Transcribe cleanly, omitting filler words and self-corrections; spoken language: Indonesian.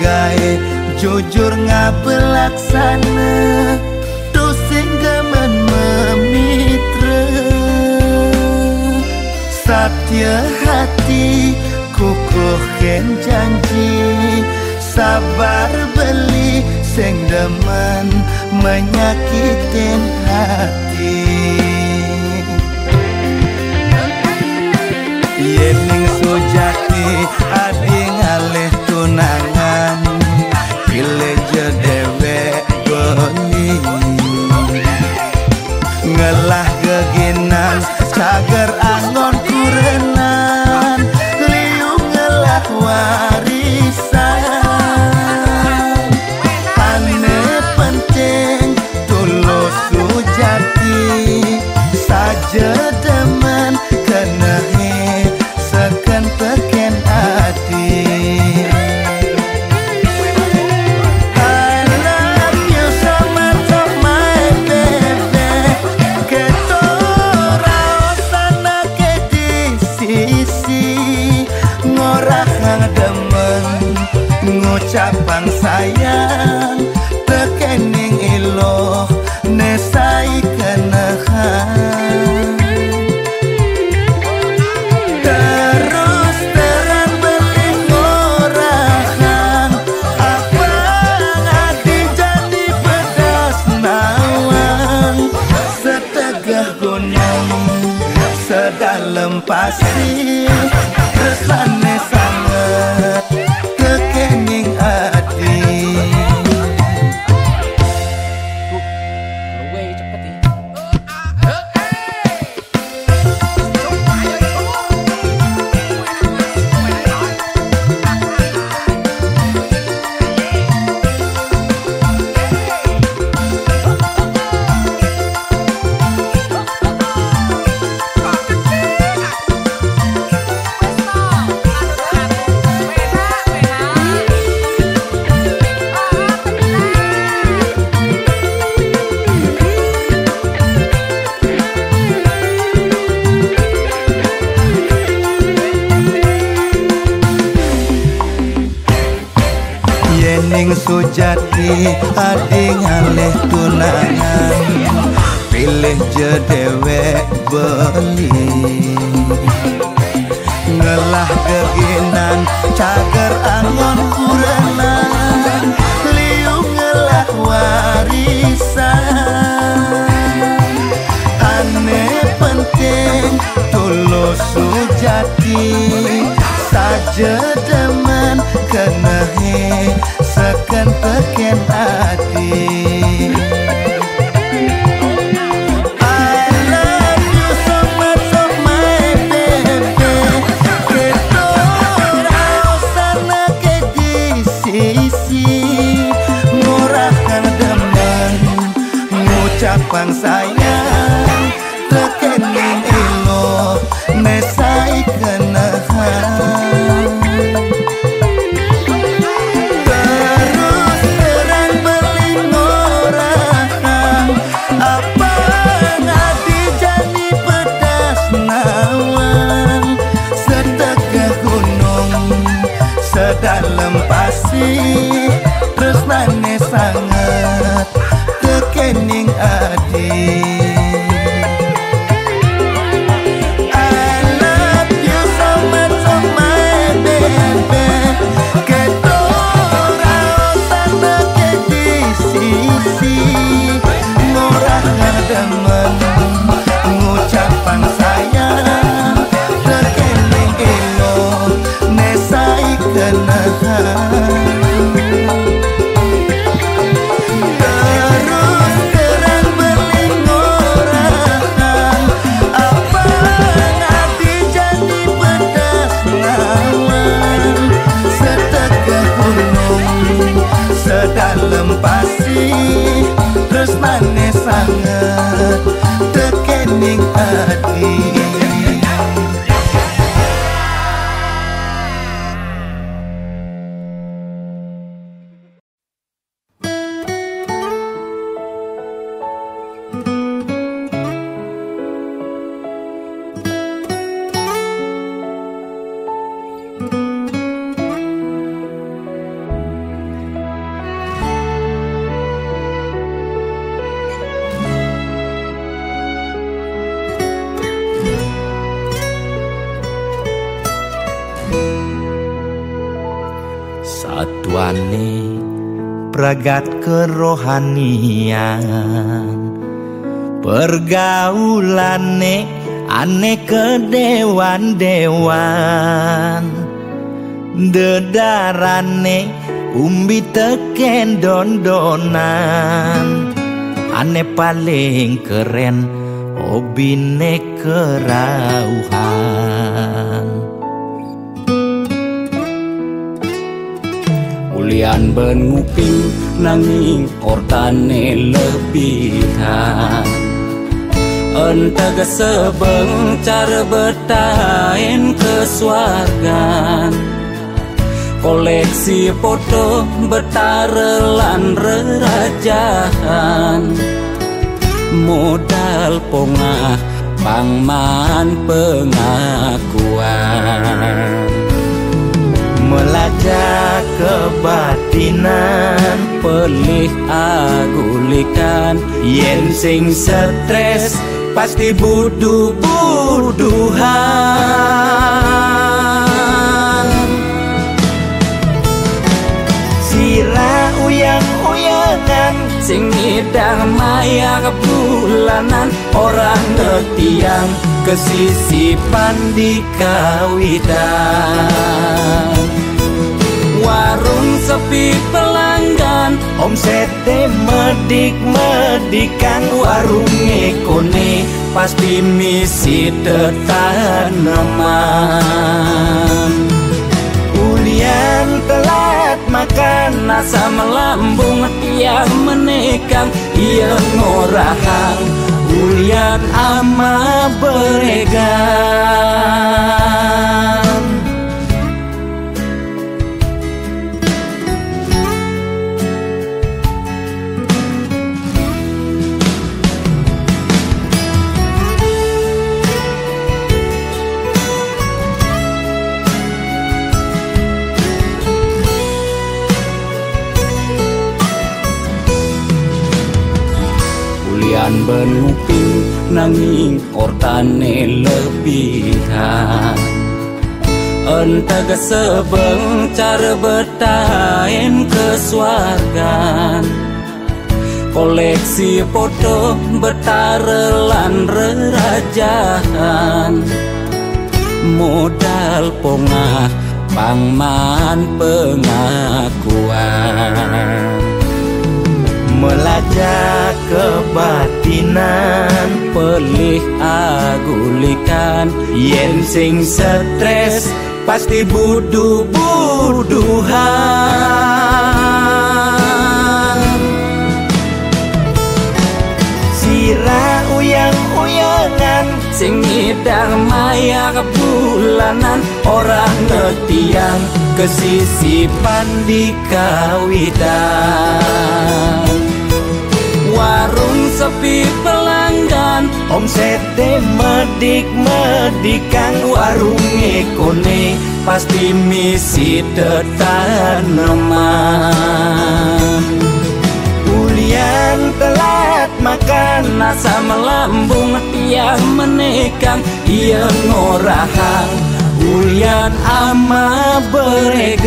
gae jujur ngabelaksana dosing gaman memitra satya hati kukuhkan janji sabar beli sing demen menyakitin hati yening sujati adi ngalih tunangan pilih jedewek beli ngelah geginan cager angon kurenan liu ngelah warisan ane penting tulus sujati saja demen kenahe seken teken hati I love you so much of my baby ketora sana ke di sisi ngorang demen ngucapang sayang tekening iloh nesai kenahan terus terang beli ngorang abang adi jadi pedas nawang setegah gunung sedalam pasir resane sangat kekening adi yening sujati adi ngalih tunangan pilih jedewek beli ngelah geginan cager angon kurenan liu ngelah warisan ane penting tulus sujati saja demen kenahe seken teken hati I love you so much of my baby ketora sana ke di sisi ngurahkan demen ngucapang sayang tekening iloh nesai kenahan terus terang beli ngorang abang adi jadi pedas nawang setegah gunung sedalam pasir tresnane sangat kekening adi demen ngucapang sayang tekening iloh nesai kenahan terus terang beli Atuane pragat kerohanian, pergaulane aneh kedewan-dewan, dedarane umbi teken don-donan, aneh paling keren hobine kerauhan. Ulian ben nguping nanging ortane lebihan, entega sebeng cara betain kesuargan, koleksi foto betarelan rerajahan, modal pongah pangman pengakuan, melajak kebatinan, pelih agulikan, yen sing stres pasti buduh-buduhan. Sira uyang-uyangan, sing ngidang maya kebulanan, orang ngetiang kesisipan di kawitan. Warung sepi pelanggan, omsete medik-medikan, warung ekone pasti misi tetaneman. Ulian telat makan, asa melambung tiang menekang, ia ngorahang ulian ama beregan. Ulian ben nguping nanging ortane lebihan, entega sebeng cara betain kesuargan, koleksi foto betarelan rerajahan, modal pongah pangman pengakuan, melajak kebatinan, pelih agulikan, yen sing stres pasti buduh-buduhan. Sira uyang-uyangan, sing ngidang maya kebulanan, orang ngetiang kesisipan di kawitan. Warung sepi pelanggan, omsete medik-medikan, warung ekone pasti misi tetaneman. Ulian telat makan, asa melambung tiang menekang, ia ngorahang ulian ama beregan.